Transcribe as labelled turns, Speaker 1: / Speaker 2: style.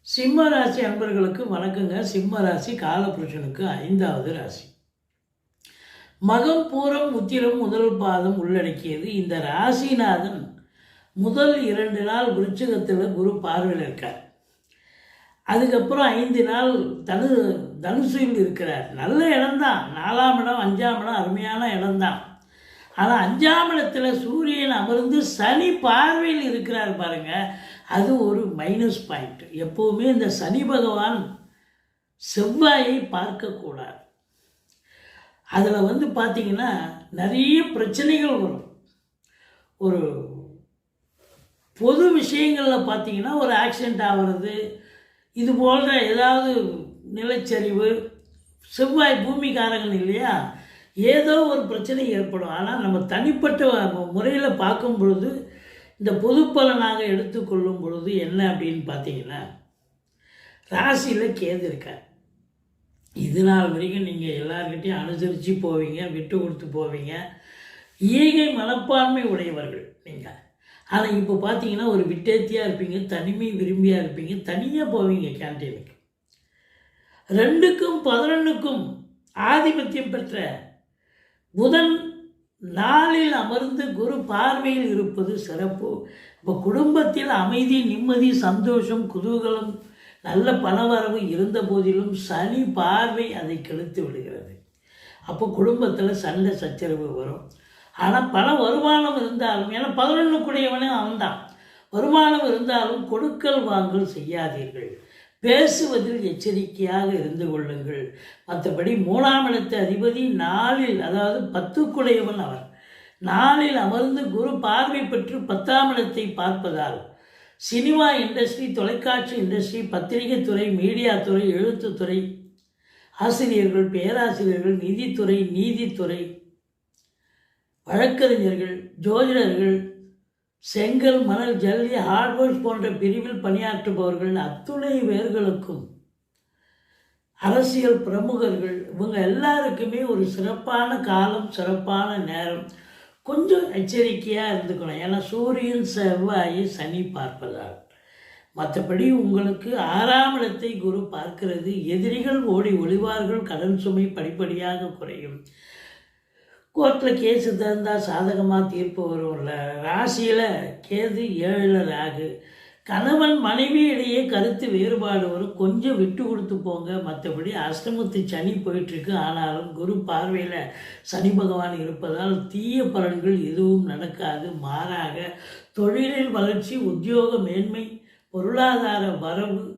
Speaker 1: சிம்ம ராசி அன்பர்களுக்கு வணக்கங்க. சிம்ம ராசி காலபுருஷனுக்கு 5வது ராசி. மகம், பூரம், உத்திரம் முதல் பாதம் உள்ளடக்கியது. இந்த ராசிநாதன் முதல் 2 நாள் விருச்சிகத்தில் குரு பார்வையில் இருக்கார். அதுக்கப்புறம் 5 நாள் தனுசில் இருக்கிறார். நல்ல இடம்தான். 4ஆம் இடம் 5ஆம் இடம் அருமையான இடம்தான். ஆனால் 5ஆம் இடத்துல சூரியன் அமர்ந்து சனி பார்வையில் இருக்கிறார் பாருங்க, அது ஒரு மைனஸ் பாயிண்ட். எப்போவுமே இந்த சனி பகவான் செவ்வாயை பார்க்கக்கூடாது. அதில் பார்த்தீங்கன்னா நிறைய பிரச்சனைகள் வரும். ஒரு பொது விஷயங்களில் பார்த்தீங்கன்னா ஒரு ஆக்சிடெண்ட் ஆகிறது, இது போன்ற ஏதாவது நிலச்சரிவு, செவ்வாய் பூமிக்காரங்கள் இல்லையா, ஏதோ ஒரு பிரச்சனை ஏற்படும். ஆனால் நம்ம தனிப்பட்ட முறையில் பார்க்கும் பொழுது, இந்த பொது பலனாக எடுத்துக்கொள்ளும் பொழுது என்ன அப்படின்னு பார்த்தீங்கன்னா, ராசியில் கேது இருக்கார். இது நாள் வரைக்கும் நீங்கள் எல்லார்கிட்டையும் அனுசரித்து போவீங்க, விட்டு கொடுத்து போவீங்க, ஈகை மனப்பான்மை உடையவர்கள் நீங்கள். ஆனால் இப்போ பார்த்தீங்கன்னா ஒரு விட்டேத்தியாக இருப்பீங்க, தனிமை விரும்பியாக இருப்பீங்க, தனியாக போவீங்க கேன்டீனுக்கு. 2க்கும் 11க்கும் ஆதிபத்தியம் பெற்ற புதன் நாளில் அமர்ந்து குரு பார்வையில் இருப்பது சிறப்பு. இப்போ குடும்பத்தில் அமைதி, நிம்மதி, சந்தோஷம், குதூகலம், நல்ல பணவரவு இருந்த போதிலும் சனி பார்வை அதை கெடுத்து விடுகிறது. அப்போ குடும்பத்தில் சண்டை சச்சரவு வரும். ஆனால் பண வருமானம் இருந்தாலும், ஏன்னா 11 கூடியவனே அவன்தான், வருமானம் இருந்தாலும் கொடுக்கல் வாங்கல் செய்யாதீர்கள். பேசுவதில் எச்சரிக்கையாக இருந்து கொள்ளுங்கள். மற்றபடி 3ஆம் இடத்து அதிபதி நாளில், அதாவது 10 அவர் நாளில் அமர்ந்து குரு பார்வை பெற்று 10ஆம் இடத்தை பார்ப்பதால் சினிமா இண்டஸ்ட்ரி, தொலைக்காட்சி இண்டஸ்ட்ரி, பத்திரிகை துறை, மீடியா துறை, எழுத்துத்துறை, ஆசிரியர்கள், பேராசிரியர்கள், நிதித்துறை, நீதித்துறை, வழக்கறிஞர்கள், ஜோதிடர்கள், செங்கல், மணல், ஜல்லி, ஹார்ட்வேர்ஸ் போன்ற பிரிவில் பணியாற்றுபவர்கள் அத்துணை பேர்களுக்கும், அரசியல் பிரமுகர்கள், இவங்க எல்லாருக்குமே ஒரு சிறப்பான காலம், சிறப்பான நேரம். கொஞ்சம் எச்சரிக்கையாக இருந்துக்கணும். ஏன்னா சூரியன் செவ்வாயை சனி பார்ப்பதால். மற்றபடி உங்களுக்கு 6ஆம் இடத்தை குரு பார்க்கிறது. எதிரிகள் ஓடி ஒளிவார்கள். கடன் சுமை படிப்படியாக குறையும். கோர்ட்டில் கேஸு தந்தால் சாதகமாக தீர்ப்பு வரும்ல. ராசியில் கேது, 7ல் ராகு. கணவன் மனைவி இடையே கருத்து வேறுபாடு வரும். கொஞ்சம் விட்டு கொடுத்து போங்க. மற்றபடி அஷ்டமத்து சனி போயிட்டுருக்கு. ஆனாலும் குரு பார்வையில் சனி பகவான் இருப்பதால் தீய பலன்கள் எதுவும் நடக்காது. மாறாக தொழிலில் வளர்ச்சி, உத்தியோக மேன்மை, பொருளாதார வரவு,